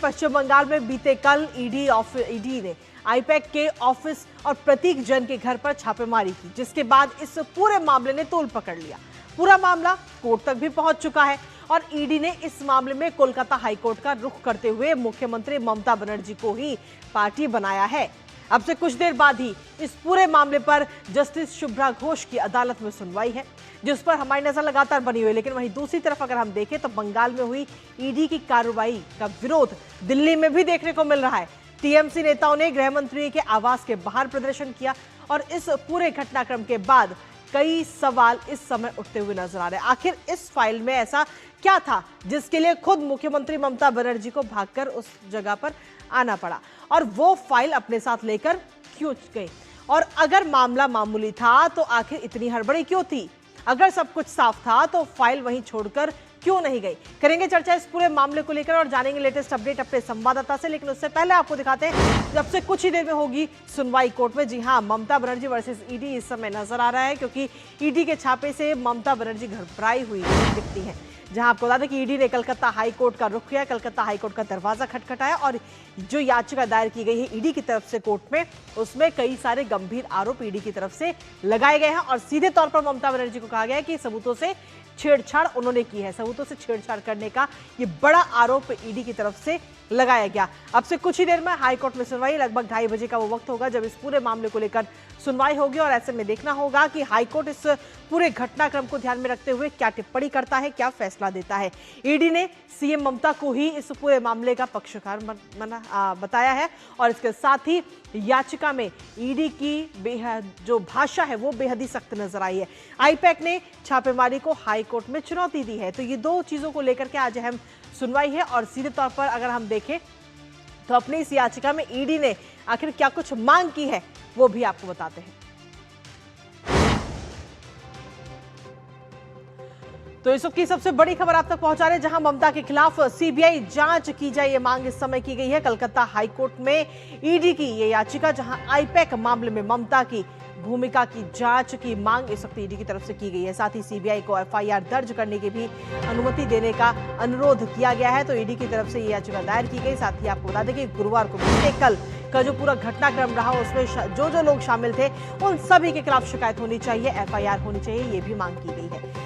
पश्चिम बंगाल में बीते कल ईडी ने आईपैक के ऑफिस और प्रतीक जैन के घर पर छापेमारी की, जिसके बाद इस पूरे मामले ने तूल पकड़ लिया। पूरा मामला कोर्ट तक भी पहुंच चुका है और ईडी ने इस मामले में कोलकाता हाईकोर्ट का रुख करते हुए मुख्यमंत्री ममता बनर्जी को ही पार्टी बनाया है। अब से कुछ देर बाद ही इस पूरे मामले पर जस्टिस शुभ्रा घोष की अदालत में सुनवाई है, जिस पर हमारी नजर लगातार बनी हुई है। लेकिन वहीं दूसरी तरफ अगर हम देखें तो बंगाल में हुई ईडी की कार्रवाई का विरोध दिल्ली में भी देखने को मिल रहा है। टीएमसी नेताओं ने गृह मंत्री के आवास के बाहर प्रदर्शन किया और इस पूरे घटनाक्रम के बाद कई सवाल इस समय उठते हुए नजर आ रहे हैं। आखिर इस फाइल में ऐसा क्या था जिसके लिए खुद मुख्यमंत्री ममता बनर्जी को भागकर उस जगह पर आना पड़ा, और वो फाइल अपने साथ लेकर क्यों गए? और अगर मामला मामूली था तो आखिर इतनी हड़बड़ी क्यों थी? अगर सब कुछ साफ था तो फाइल वहीं छोड़कर क्यों नहीं गई? करेंगे चर्चा इस पूरे मामले को लेकर और जानेंगे लेटेस्ट अपडेट अपने संवाददाता से। लेकिन उससे पहले आपको दिखाते हैं जब से कुछ ही देर में होगी सुनवाई कोर्ट में। जी हां, ममता बनर्जी वर्सेस ईडी इस समय नजर आ रहा है, क्योंकि ईडी के छापे से ममता बनर्जी घबराई हुई दिखती है। जहां आपको बता दें कि ईडी ने कलकत्ता हाईकोर्ट का रुख किया, कलकत्ता हाईकोर्ट का दरवाजा खटखटाया और जो याचिका दायर की गई है ईडी की तरफ से कोर्ट में, उसमें कई सारे गंभीर आरोप ईडी की तरफ से लगाए गए हैं और सीधे तौर पर ममता बनर्जी को कहा गया है कि सबूतों से छेड़छाड़ उन्होंने की है। सबूतों से छेड़छाड़ करने का ये बड़ा आरोप ईडी की तरफ से लगाया गया। अब से कुछ ही देर में हाईकोर्ट में सुनवाई, लगभग 2:30 बजे का वो वक्त होगा जब इस पूरे मामले को लेकर सुनवाई होगी और ऐसे में देखना होगा कि हाईकोर्ट इस पूरे घटनाक्रम को ध्यान में रखते हुए क्या टिप्पणी करता है, क्या फैसला देता है। ईडी ने सीएम ममता को ही इस पूरे मामले का पक्षकार बताया है और इसके साथ ही याचिका में ईडी की बेहद जो भाषा है वो बेहद ही सख्त नजर आई है। आईपैक ने छापेमारी को हाईकोर्ट में चुनौती दी है, तो ये दो चीजों को लेकर के आज अहम सुनवाई है। और सीधे तौर पर अगर हम देखें तो अपनी इस याचिका में ईडी ने आखिर क्या कुछ मांग की है वो भी आपको बताते हैं। तो इस वक्त की सबसे बड़ी खबर आप तक पहुंचा रहे हैं, जहां ममता के खिलाफ सीबीआई जांच की जाए, ये मांग इस समय की गई है। कलकत्ता हाईकोर्ट में ईडी की ये याचिका, जहां आईपैक मामले में ममता की भूमिका की जांच की मांग इस वक्त ईडी की तरफ से की गई है। साथ ही सीबीआई को एफआईआर दर्ज करने की भी अनुमति देने का अनुरोध किया गया है, तो ईडी की तरफ से ये याचिका दायर की गई। साथ ही आपको बता दें कि गुरुवार को बीते कल का जो पूरा घटनाक्रम रहा उसमें जो लोग शामिल थे उन सभी के खिलाफ शिकायत होनी चाहिए, एफआईआर होनी चाहिए, ये भी मांग की गई है।